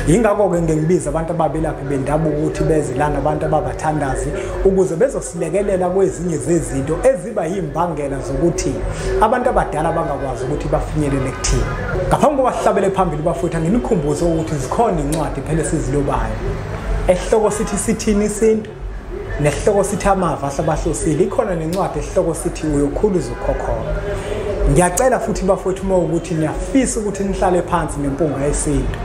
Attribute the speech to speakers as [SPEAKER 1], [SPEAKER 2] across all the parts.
[SPEAKER 1] Ingakho ke ngibiza abantu ababelaphi bendabuko ukuthi beze lana abantu ababathandazi ukuze bezosilekelela kwezinye zezinto eziba yimbangela zokuthi abantu abadala bangakwazi ukuthi bafinyelele kuthini. Ngaphambi kokuba sihlabele phambili bafowethu nginikhumbuze ukuthi zikhona incwadi phela esizilobayo. Esihloko sithi sithini isintu nesihloko sithi amava ahlabahlosile. Ikhona nencwadi esihloko sithi uyokhuluza ukhokhona. Ngiyacela futhi bafowethu uma ukuthi niyafisa ukuthi nihlale phansi nempunga yesintu.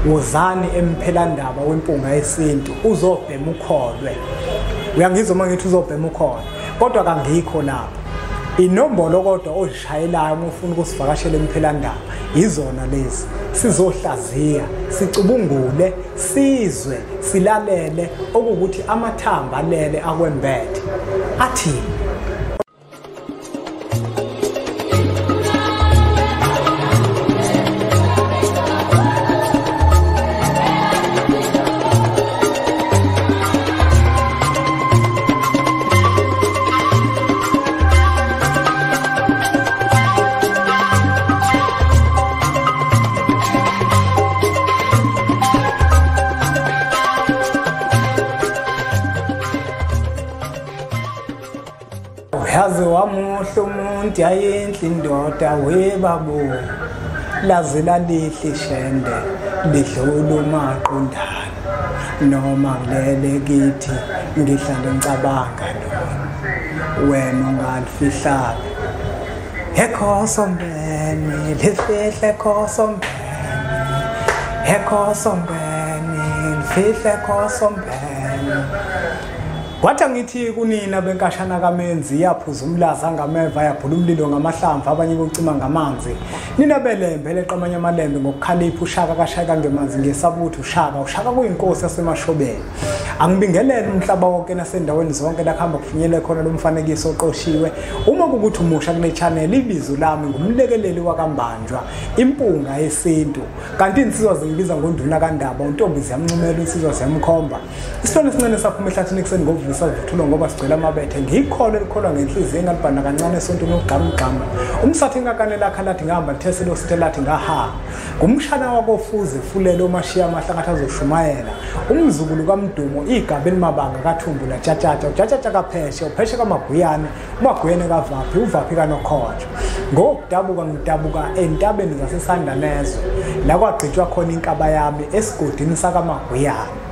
[SPEAKER 1] Wozani emphelandaba wempunga yesintu uzobhema ukholwe. Uyangizwa uma ngithi uzobhema ukholwe. Kodwa kangikho lapho. Inombolo kodwa ozishayelayo uma ufuna ukusivakashela emphelandaba izona lezi. Sizohlaziya, sicubungule, sizwe, silalele okuthi amathamba alele akwembethe. Athi yazi wamuhle umuntu yayinhle indoda webabo laze lalihle shende lidlula umaqondana noma ngilele kithi ngihlale ngicabanga lo wena ungalifihlayo ekhosombeni lifihle ekhosombeni ekhosombeni lifihle ekhosombeni. Kwathi ngithi kunina benkashana kaMenzi yaphuza umlaza ngameva yaphula umlilo ngamahlamvu abanye bocima ngamanzi. Nina belembe leqamanya amalembe ngokukhalipha ushaka kashaka ngemanzi ngesabuthu ushaka kuyinkosi yasemashobeni. Angibingelele umhlaba wonke nasendaweni zonke lakhamba kufinyele khona lo mfanekiso oqoshiwe. Uma kukuthi umusha kule channel ibizo lami ngumlekeleli wakambanjwa impunga yesintu. Kanti insizwa zingibiza ngonduna kaNdaba untombi ziyamncumela insizwa ziyamkhomba. Isithole sincane saphuma ehlathini kuseni ngovisa zithulwa ngoba sigcwele amabethe ngikholwe likholwa ngenhliziyo engalibhana kancane esontweni ogqamgqama. Umsathi ngakane lakha lathi ngihamba litheselo sithe lathi ngaha. Ngumshana wakofuze fulele omashiya amahlakatha azoshumayela. Umzukulu kaMdumo igaba elimabanga kaThumbula Tjatshatsa kaPheshe uPheshe kaMaguyane uMaguyane kaVaphi uVaphi kaNokhojo. Ngokudabuka ngidabuka entabeni zaseSandanezo la kwagcitshwa khona inkaba yami esigodini sakaMaguyane.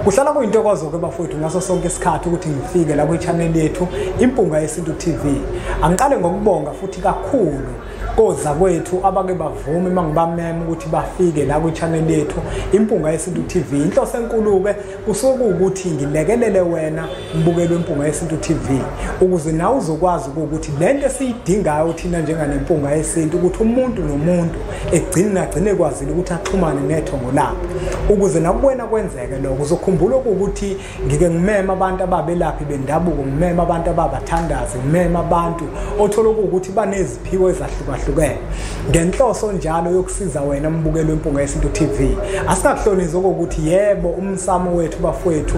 [SPEAKER 1] Kuhlala kuyintokozo ke bafowethu ngaso sonke isikhathi ukuthi ngifike la kwi-channel yethu Impunga Yesintu TV. Angiqale ngokubonga futhi kakhulu koza kwethu abake bavume mangibamema ukuthi bafike la kwi-channel yethu Impunga Yesintu TV. Inhloso enkulu ke kusuke ukuthi ngilekelele wena mbukeli wempunga yesintu TV ukuze nawe uzokwazi ukuthi lento esiyidingayo thina njenganempunga yesintu ukuthi umuntu nomuntu egcine kwazile ukuthi axhumane nethongo lakhe ukuze nakuwena kwenzeke lokho uzokhumbula ukuthi ngike ngimema abantu ababelaphi bendabuko ngimema abantu ababathandazi ngimema abantu othola ukuthi baneziphiwo ezahlukahlukene ngenhloso njalo yokusiza wena mbukeli wempunga yesintu TV. Asikahlonize ukuthi yebo umsamo wethu bafowethu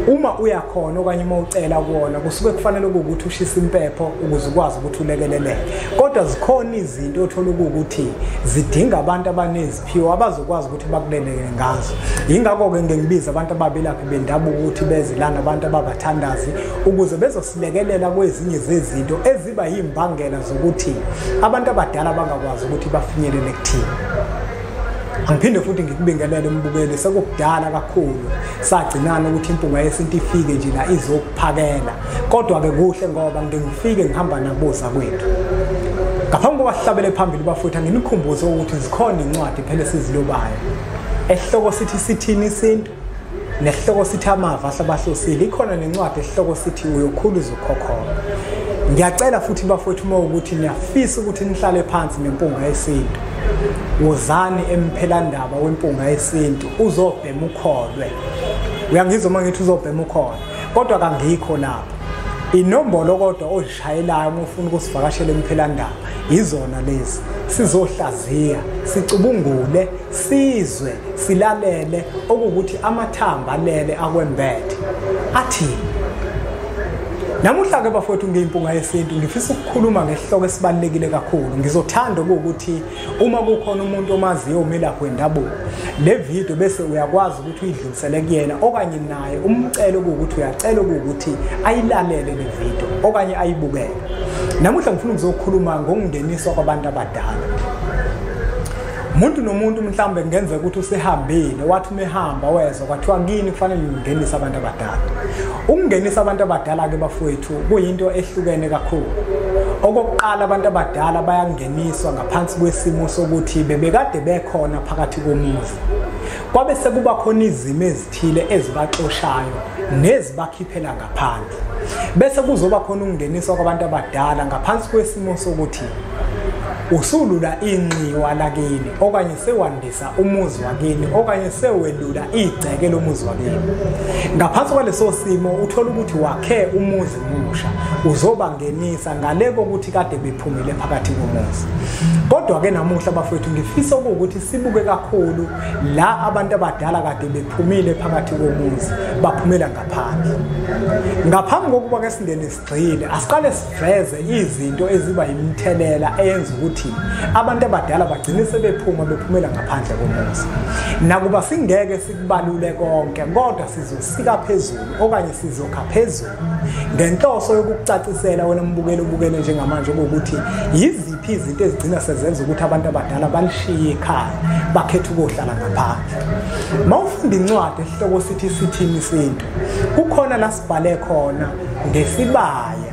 [SPEAKER 1] uma uyakhona okanye uma ucela kuona kusuke kufanele ukuthi ushisa impepho ukuze ukwazi ukuthi ulekeleleke. Kodwa zikhona izinto othola ukuthi zidinga abantu abaneziphiwo abazokwazi ukuthi bakuleleke ngazo. Ingakho ke ngibiza abantu ababelaphi bendabuko ukuthi beze lana abantu ababathandazi ukuze bezosilekelela kwezinye zezinto eziba yimbangela zokuthi abantu abadala bangakwazi ukuthi bafinyelele kuthini. Angiphinde futhi ngikubingelele umbukeli sekukudala kakhulu sagcinana ukuthi impunga yesintu ifike nje la izokuphakela. Kodwa ke kuhle ngoba ngifike ngihamba naboza kwethu. Ngaphambi kokuba sihlabele phambili bafowethu nginikhumbuze ukuthi zikhona incwadi phela esizilobayo. Esihloko sithi sithini isintu nesihloko sithi amava ahlabahlosile. Ikhona nencwadi esihloko sithi uyokhuluza ukhokhona. Ngiyacela futhi bafowethu uma ukuthi niyafisa ukuthi nihlale phansi nempunga yesintu. Wozani emphelandaba wempunga yesintu uzobhema ukholwe. Uyangizwa uma ngithi uzobhema ukholwe. Kodwa kangikho lapho. Inombolo kodwa ozishayelayo uma ufuna ukusivakashela emphelandaba izona lezi. Sizohlaziya, sicubungule, sizwe, silalele okuthi amathamba alele akwembethe. Athi Namuhla ke bafowethu ngeimpunga yesintu ngifisa ukukhuluma ngesihloko esibalekile kakhulu. Ngizothanda ukuthi uma kukhona umuntu omaziyo umelaphi wendabuko le video bese uyakwazi ukuthi uyidlulisele kuyena okanye naye umcele ukuthi uyacela ukuthi ayilalele le video okanye ayibukele. Namuhla ngifuna ukuzokhuluma ngokungeniswa kwabantu abadala. Umuntu nomuntu mhlawumbe ngenzeka ukuthi usehambile wathi umehamba wezwa kwathiwa kini kufanele ungenise abantu abadala. Ukungenisa abantu abadala ke bafowethu kuyinto ehlukene kakhulu. Okokuqala abantu abadala bayangeniswa ngaphansi kwesimo sokuthi bebekade bekhona phakathi komuzi. Kwabe sekuba khona izimo ezithile ezibaxoshayo nezibakhiphela ngaphandle. Bese kuzoba khona ukungeniswa kwabantu abadala ngaphansi kwesimo sokuthi usulula inqiwa lakini okanye sewandisa umuzi wakini okanye sewelula igceke lomuzi wakini. Ngaphansi kwaleso simo uthola ukuthi wakhe umuzi musha uzobangenisa ngaleko ukuthi kade bephumile phakathi komuzi. Kodwa ke namuhla bafowethu ngifisa ukuthi sibuke kakhulu la abantu abadala kade bephumile phakathi komuzi baphumela ngaphandle. Ngaphambi kokuba ke singene isigcile asiqale siveze izinto eziba imithelela eyenza ukuthi abantu abadala bagcine bephumela ngaphandle komuzi. Nakuba singeke sikubalule konke kodwa sizosika phezulu okanye sizokha phezulu ngenhloso yokucacisela wena mbukeli ubukele njengamanje ukuthi yiziphi izinto ezigcina sezenza ukuthi abantu abadala balishiye ekhaya bakhetha ukuhlala ngaphandle. Mawufunda incwadi esihloko sithi sithini isintu kukhona la sibhale khona ngesibaya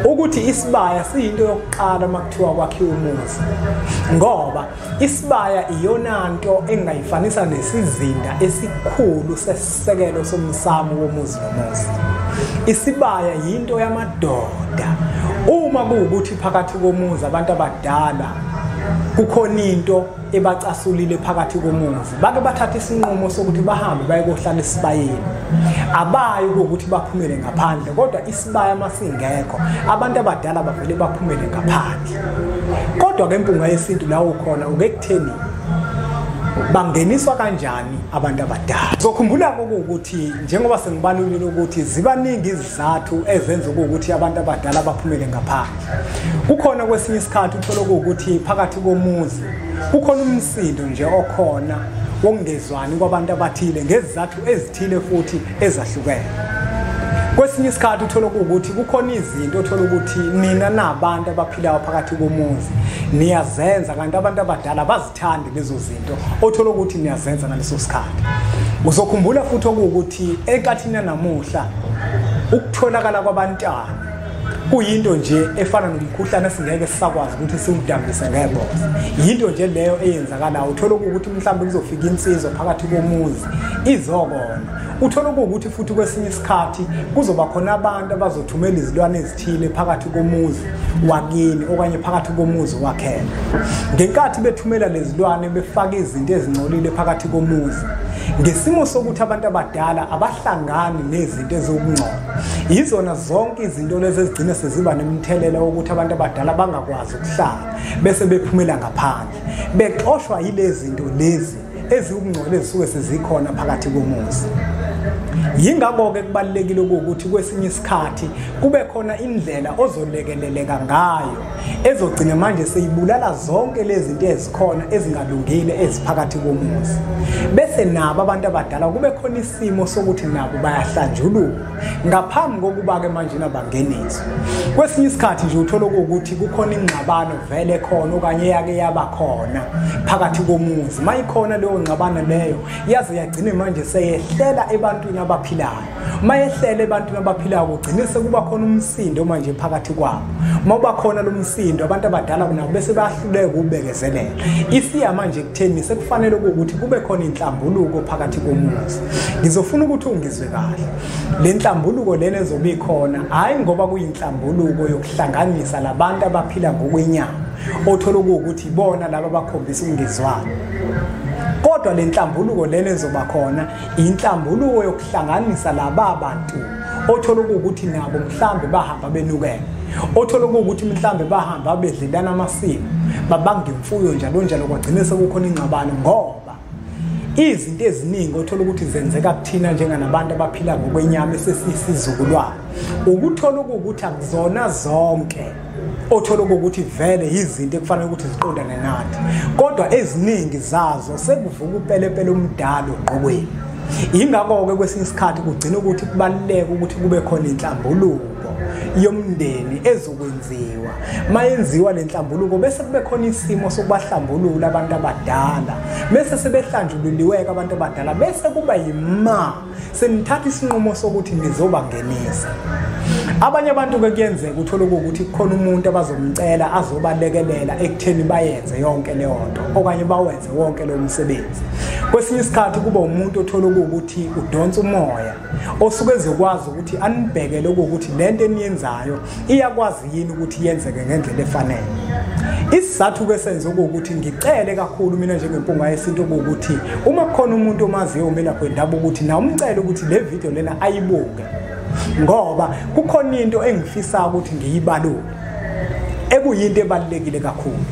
[SPEAKER 1] ukuthi isibaya siyinto yokuqala makuthiwa kwakhiwa umuzi, ngoba isibaya iyona nto engayifanisa nesizinda esikhulu sesisekelo somsamo womuzi nomuzi. Isibaya yinto yamadoda. Uma kuwukuthi phakathi komuzi abantu abadala kukhona into ebacasulile phakathi komuzi, bake bathatha isinqumo sokuthi bahambe baye kohlala esibayeni. Abayi ukuthi baphumele ngaphandle, kodwa isibaya masingekho abantu abadala bavele baphumele ngaphandle. Kodwa ke impunga yesintu la ukhona ukekutheni bangeniswa kanjani abantu abadala. Zokhumbula ukuthi njengoba sengibalulile ukuthi zibaningi izizathu ezenza ukuthi abantu abadala baphumele ngaphandle. Kukhona kwesinye isikhathi uthola ukuthi phakathi komuzi kukhona umsindo nje okhona wokungezwani kwabantu abathile ngezizathu ezithile futhi ezahlukene. Kwesinye isikhathi uthola ukuthi kukhona izinto uthola ukuthi nina nabantu abaphilayo phakathi komuzi niyazenza kanti abantu abadala bazithanda lezo zinto othola ukuthi niyazenza ngaleso sikhathi. Uzokhumbula futhi ukuthi enkathini namuhla ukutholakala kwabantwana kuyinto nje efana nomkhuhlane esingeke sisakwazi ukuthi siwudambise ngeboza. Yinto nje leyo eyenzakala uthola ukuthi mhlawumbe kuzofika insizwa phakathi komuzi izokona. Uthola ukuthi futhi kwesinye isikhathi kuzoba khona abantu abazothumela izilwane ezithile phakathi komuzi wakini okanye phakathi komuzi wakhena. Ngenkathi bethumela lezilwane befaka izinto ezingcolile phakathi komuzi ngesimo sokuthi abantu abadala abahlangani nezinto ezokungcola. Izona zonke izinto lezi ezigcina seziba nemthelela ukuthi abantu abadala bangakwazi ukuhlala bese bephumela ngaphandle, bexoshwa yilezi zinto lezi ezikungcola ezisuke sezikhona phakathi komuzi. Yingakho ke kubalekile ukuthi kwesinye isikhathi kube khona indlela ozolekeleleka ngayo ezogcina manje seyibulala zonke lezi zinto ezikhona ezingalungile eziphakathi komuzi. Bese nabo abantu abadala kube khona isimo sokuthi nabo bayahlanjululwa ngaphambi kokuba ke manje nabangeniswa. Kwesinye isikhathi nje uthola ukuthi kukhona ingxabano vele khona okanye yake yaba khona phakathi komuzi. Mayikhona leyo ngxabano leyo yaze yagcina manje seyehlela ebantwini abaphilayo. Mayehlela ebantwini abaphilayo kugcine sekuba khona umsindo manje phakathi kwabo. Mawuba khona lo msindo abantu abadala nabo bese bayahluleka ukubekezelela. Isiya manje kutheni sekufanele ukuthi kube khona inhlambuluko phakathi komuzi. Ngizofuna ukuthi ungizwe kahle. Le nhlambuluko lena ezobe ikhona hayi ngoba kuyinhlambuluko yokuhlanganisa labantu abaphila ngokwenyama othola ukuthi bona laba bakhombisa ungezwani. Kodwa le nhlambuluko lena ezoba khona inhlambuluko yokuhlanganisa laba bantu othola ukuthi nabo mhlambe bahamba benukela, othola ukuthi mhlambe bahamba bedlelana amasimo babanga imfuyo njalo njalo kwagcina sekukhona ingxabano ngoba izinto eziningi othola ukuthi zenzeka kuthina njenganabantu abaphila ngokwenyama esesisizukulwane ukuthola ukuthi akuzona zonke othola ukuthi vele izinto ekufanele ukuthi ziqondane nathi kodwa eziningi zazo sekuvuka upelepele umdalo ogqokweni ingakho ke kwesinye isikhathi kugcina ukuthi kubaluleke ukuthi kube khona inhlambuluko yomndeni ezokwenziwa mayenziwa lenhlambuluko bese kube khona isimo sokubahlambulula abantu abadala bese sebehlanjululiweke abantu abadala bese kuba yima senithatha isinqumo sokuthi nizobangenisa abanye abantu ke kuyenzeka uthola ukuthi khona umuntu abazomcela azobalekelela ekutheni bayenze yonke leyo nto okanye bawenze wonke lo msebenzi kwesinye isikhathi kuba umuntu othola ukuthi udonsa umoya osuke ezokwazi ukuthi anibhekele ukuthi lento eniyenzayo iyakwazi yini ukuthi yenzeke ngendlela efanele isizathu ke senze ukuthi ngicele kakhulu mina njengempunga yesinto ukuthi uma khona umuntu omaziyo umelaphi wendabuko ukuthi na umcele ukuthi le video lena ayibuke ngoba kukhona into engifisa ukuthi ngiyibalule ekuyinto ebalekile kakhulu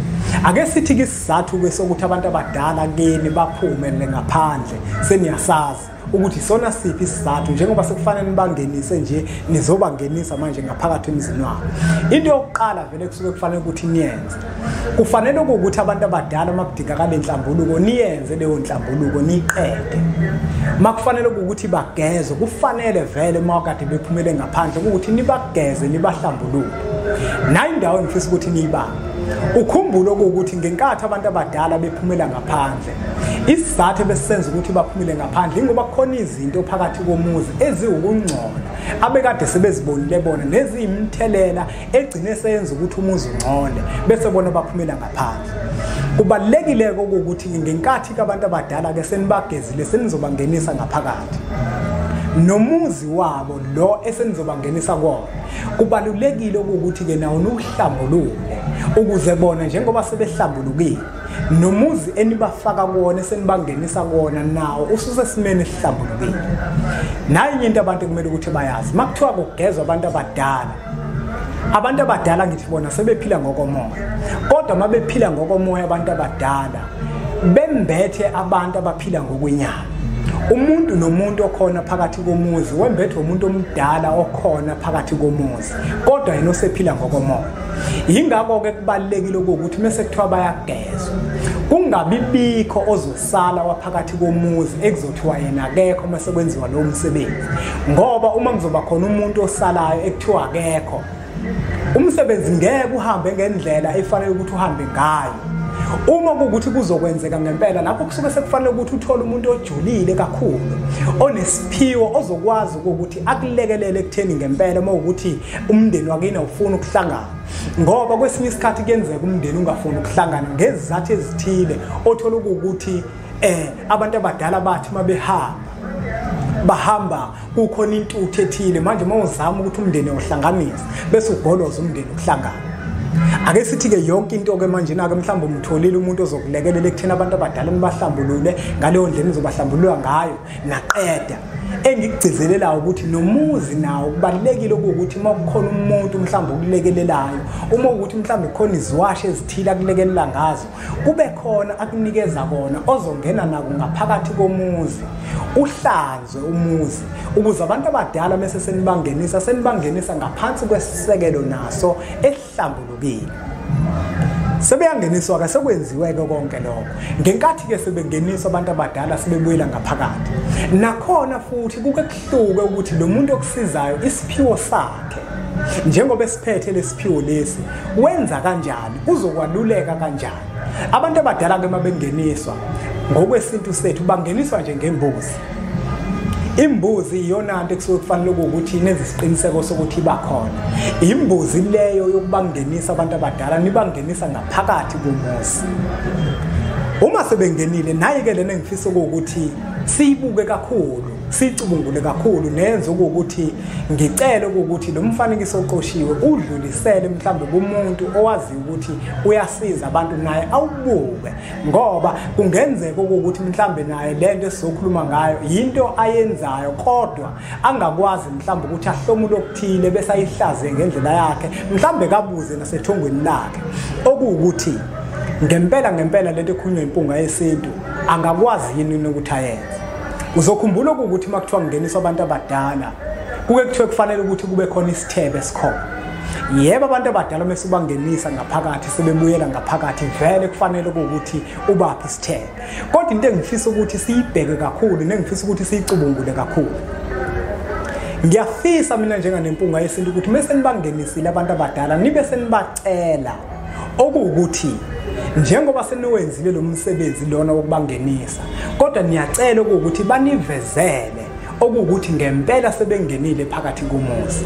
[SPEAKER 1] ake sithi ke isizathu ke sokuthi abantu abadala kini baphume ngaphandle seniyasazi ukuthi sona siphi isizathu njengoba sekufanele nibangenise nje nizobangenisa manje ngaphakathi emzini wabo into yokuqala vele kusuke kufanele ukuthi niyenze kufanele ukuthi abantu abadala makudingakala inhlambuluko niyenze leyo nhlambuluko niqede makufanele ukuthi bageze kufanele vele mawakade bephumele ngaphandle ukuthi nibageze nibahlambuluke nayo indawo engifisa ukuthi niyibambe ukhumbule ukuthi ngenkathi abantu abadala bephumela ngaphandle isizathu besenza ukuthi baphumele ngaphandle ngoba khona izinto phakathi komuzi eziwukungcola abekade sebezibonile bona nezimthelela egcine seyenza ukuthi umuzi ungcole bese bona baphumela ngaphandle kubalekile ukuthi ngenkathi abantu abadala ke senibagezile senizobangenisa ngaphakathi nomuzi wabo lo esenizobangenisa kuwo kubalulekile ukuthi ke nawo uhlambuluke ukuze bona njengoba sebehlambulukile nomuzi enibafaka kuona esenibangenisa kuona nawo ususe simene sihlambulukile nayo into abantu kumele ukuthi bayazi makuthiwa kugezwa abantu abadala ngithi bona sebephila ngokomoya kodwa mabephila ngokomoya abantu abadala bembethe abantu abaphila ngokwenyama umuntu nomuntu okhona phakathi komuzi wembethe umuntu omdala okhona phakathi komuzi kodwa yena osephila ngokomoya ingakho ke kubalekile ukuthi mase kuthiwa bayagezwa kungabibikho ozosala waphakathi komuzi ekuzothiwa yena akekho mase kwenziwa lo msebenzi ngoba uma kuzoba khona umuntu osalayo ekuthiwa akekho umsebenzi ngeke uhambe ngendlela efanele ukuthi uhambe ngayo uma ukuthi kuzokwenzeka ngempela lapho kusuke sekufanele ukuthi uthole umuntu ojulile kakhulu onesiphiwo ozokwazi ukuthi akulekelele ekutheni ngempela uma ukuthi umndeni wakini awufuna ukuhlangana ngoba kwesinye isikhathi kuyenzeka umndeni ungafuni ukuhlangana ngezizathu ezithile othola ukuthi abantu abadala bathi bahamba kukhona intuthu ethile manje mawuzama ukuthi umndeni ohlanganisa bese ugoloza umndeni ukuhlangana ake sithi ke yonke into ke manje nake mhlawumbe umtholile umuntu ozokulekelela ekuthena abantu abadala nibahlambulule ngaleyo ndlela nizobahlambulula ngayo naqeda engikugcizelela ukuthi nomuzi nawo kubalekile ukuthi makukhona umuntu mhlawumbe ukulekelelayo uma ukuthi mhlawumbe khona iziwashe ezithile akulekelela ngazo kube khona akunikeza kona ozongena nako ngaphakathi komuzi uhlanzwe umuzi ukuze abantu abadala mase senibangenisa ngaphansi kwesisekelo naso esihlambulukile sebeyangeniswa ke sekwenziwe konke lokho ngenkathi ke sebengeniswa abantu abadala sebebuyela ngaphakathi nakhona futhi kuke kuhluke ukuthi lo muntu okusizayo isiphiwo sakhe njengoba esiphethe lesiphiwo lesi wenza kanjani uzokwaluleka kanjani abantu abadala ke mabengeniswa ngokwesintu sethu bangeniswa nje ngembuzi imbuzi iyona into ekusuke kufanele ukuthi nenze isiqiniseko sokuthi bakhona imbuzi leyo yokubangenisa abantu abadala nibangenisa ngaphakathi komuzi uma sebengenile naye ke lena ngifisa ukuthi siyibuke kakhulu sicubungule kakhulu nenze ukuthi ngicela ukuthi lo mfanekiso oqoshiwe udlulisele mhlambe kumuntu owazi ukuthi uyasiza abantu naye awubuke ngoba kungenzeka ukuthi mhlambe naye lento esizokhuluma ngayo into ayenzayo kodwa angakwazi mhlambe ukuthi ahlomule okuthile bese ayihlaze ngendlela yakhe mhlambe kabuze nasethongweni lakhe okuwukuthi ngempela lento ekhulunywa impunga yesintu angakwazi yini ukuthi ayenze. Uzokhumbula ukuthi makuthiwa kungeniswa abantu abadala kuke kuthiwe kufanele ukuthi kube khona isithebe esikhona. Yebo abantu abadala mase ubangenisa ngaphakathi sebebuyela ngaphakathi vele kufanele ukuthi ubaphi isithebe. Kodwa into engifisa ukuthi siyibheke kakhulu nengifisa ukuthi siyicubungule kakhulu. Ngiyafisa mina njenganempunga yesintu ukuthi mase nibangenisile abantu abadala nibe senibacela okuwukuthi njengoba seniwenzile lo msebenzi lona wokubangenisa kodwa niyacela ukuthi banivezele okuwukuthi ngempela sebengenile phakathi komuzi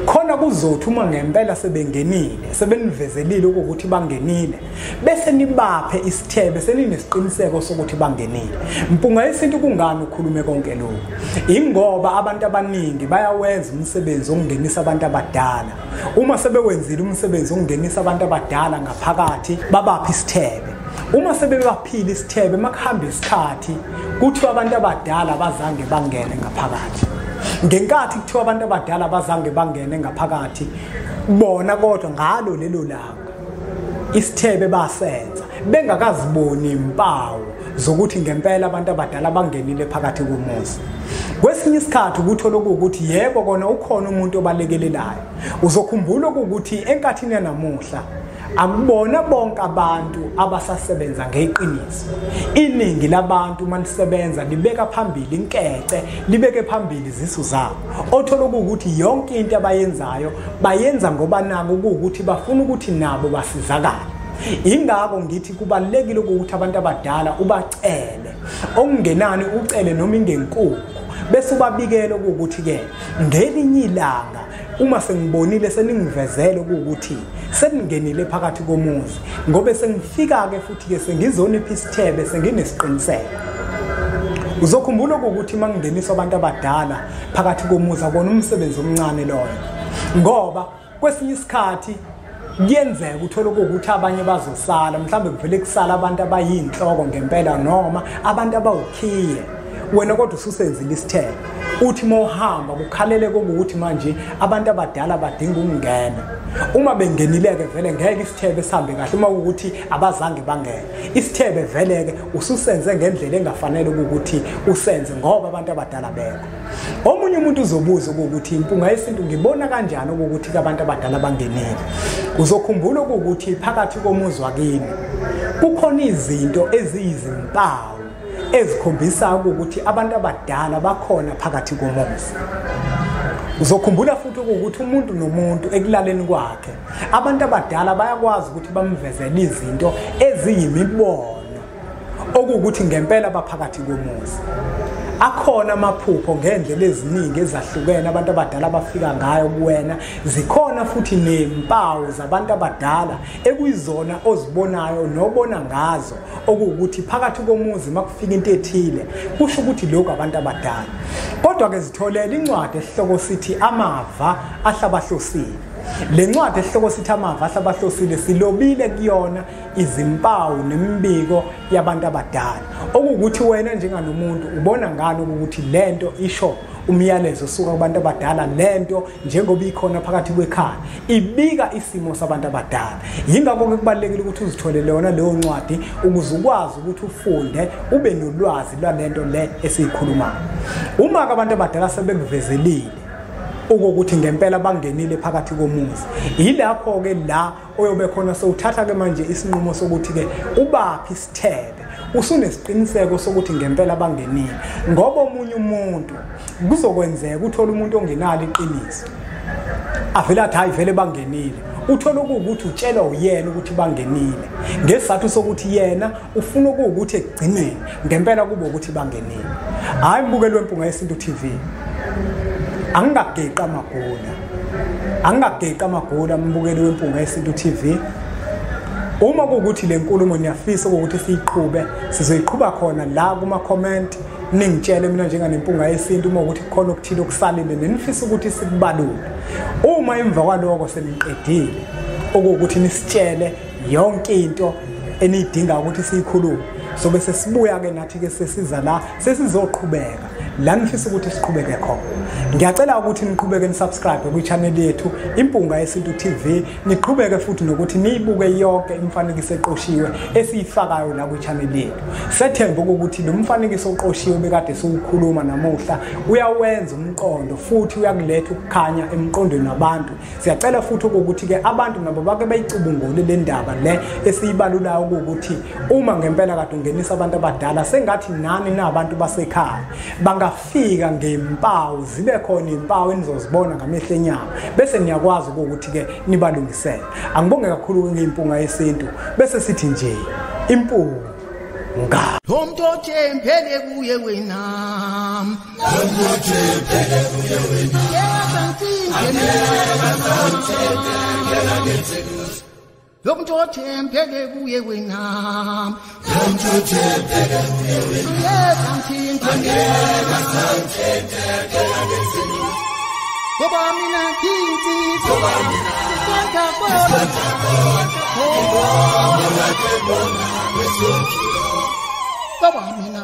[SPEAKER 1] khona kuzothi uma ngempela sebengenile sebenivezelile ukuthi bangenile bese nibaphe isithebe seninesiqiniseko sokuthi bangenile. Mpunga yesintu kungani ukhulume konke lokho? Ingoba abantu abaningi bayawenza umsebenzi wokungenisa abantu abadala. Uma sebewenzile umsebenzi wokungenisa abantu abadala ngaphakathi babaphe isithebe. Uma sebebaphile isithebe makuhamba isikhathi kuthiwa abantu abadala bazange bangene ngaphakathi. Ngenkathi kuthiwa abantu abadala bazange bangene ngaphakathi bona kodwa ngalo lelo langa isithebe basenza bengakaziboni impawu zokuthi ngempela abantu abadala bangenile phakathi komuzi. Kwesinye isikhathi ukuthola ukuthi yebo kona ukhona umuntu obalekelelayo. Uzokhumbula ukuthi enkathini yanamuhla akubona bonke abantu abasasebenza ngeqiniso. Iningi labantu manisebenza libeka phambili inkece, libeke phambili izisu zabo. Othola ukuthi yonke into abayenzayo bayenza ngoba nako ukuthi bafuna ukuthi nabo basizakale. Ingakho ngithi kubalekile ukuthi abantu abadala ubacele. Okungenani ucele noma ingenkukhu bese ubabikela ukuthi ke ngelinye ilanga uma sengibonile seningivezele ukuthi seningenile phakathi komuzi ngobe sengifika ke futhi ke sengizonipha isithebe senginesiqiniseko. Uzokhumbula ukuthi mangingeniswa abantu abadala phakathi komuzi akona umsebenzi omncane loyo. Ngoba kwesinye isikhathi kuyenzeka uthola ukuthi abanye bazosala mhlambe kuvele kusala abantu abayinhloko ngempela noma abantu abawukhiye wena kodwa ususenzile isithebe. Uthi mohamba kukhalele ukuthi manje abantu abadala badinga ukungena. Uma bengenileke vele ngeke isithebe sihambe kahle uma ukuthi abazange bangene. Isithebe veleke ususenze ngendlela engafanele ukuthi usenze ngoba abantu abadala bekho. Omunye umuntu uzobuza ukuthi impunga yesintu ngibona kanjani ukuthi abantu abadala bangenile. Uzokhumbula ukuthi phakathi komuzi wakini kukhona izinto eziyizimpawu ezikhombisa ukuthi abantu abadala bakhona phakathi komuzi. Uzokhumbula futhi ukuthi umuntu nomuntu ekulaleni kwakhe abantu abadala bayakwazi ukuthi bamvezele izinto eziyimibono okuwukuthi ngempela baphakathi komuzi. Akhona amaphupho ngendlela eziningi ezahlukene abantu abadala bafika ngayo kuwena. Zikhona futhi nempawu zabantu abadala ekuyizona ozibonayo nobona ngazo okuwukuthi phakathi komuzi makufika into ethile kusho ukuthi lokho abantu abadala. Kodwa ke zitholela incwadi esihloko sithi amava ahlabahlosile. Le ncwadi esihloko sithi amava ahlabahlosile silobile kuyona izimpawu nemibiko yabantu abadala. Okuwukuthi wena njenganomuntu ubona ngani ukuthi lento isho umyalezo osuka kubantu abadala lento njengoba ikhona phakathi kwekhaya ibika isimo sabantu abadala. Yingakho kubalekile ukuthi uzitholele yona leyo ncwadi ukuze ukwazi ukuthi ufunde ube nolwazi lwalento le esiyikhulumayo. Uma abantu abadala sebekuvezelile ukuthi ngempela bangenile phakathi komuzi yilapho ke la oyobe khona sowuthatha ke manje isinqumo sokuthi ke ubaphi isithebe usunesiqiniseko sokuthi ngempela bangenile. Ngoba omunye umuntu kuzokwenzeka uthola umuntu ongenalo iqiniso avela athi hayi vele bangenile uthola ukuthi utshela uyena ukuthi bangenile ngesizathu sokuthi yena ufuna ukuthi egcineni ngempela kube ukuthi bangenile. Hayi mbukeli wempunga yesintu TV, angageqa amagula mbukeli wempunga yesintu TV. Uma kuwukuthi le nkulumo niyafisa ukuthi siyiqhube sizoyiqhuba khona la kuma comment ningitshele mina njenganempunga yesintu uma ukuthi khona okuthile okusalile nenifisa ukuthi sikubalule. Uma emva kwaloko seniqedile ukuthi nisitshele yonke into enidinga ukuthi siyikhulume sobe sesibuya ke nathi ke sesiza la sesizoqhubeka la nifisa ukuthi siqhubeke khona. Ngiyacela ukuthi niqhubeke nisubscribe ku-channel yethu Impunga Yesintu TV, niqhubeke futhi nokuthi niyibuke yonke imifanekiso eqoshiwe esiyifakayo la ku-channel yethu. Sethemba ukuthi lo mfanekiso oqoshiwe bekade siwukhuluma namuhla uyawenza umqondo futhi uyakuletha ukukhanya emqondweni wabantu. Siyacela futhi ukuthi ke abantu nabo bake bayicubungule le ndaba le esiyibalulayo ukuthi uma ngempela kade ungenisa abantu abadala sengathi nani nabantu basekhaya bangafika ngempawu zibe khona impawu enizozibona ngamehlo enyama bese niyakwazi ukuthi ke nibalungisele. Angibonge kakhulu ngeimpunga yesintu bese sithi nje impunga
[SPEAKER 2] Umuntu othembele kuye wena, umuntu othembele kuye wena, umuntu othembele kuye wena, umuntu othembele kuye wena, Baba mina kinti, Baba mina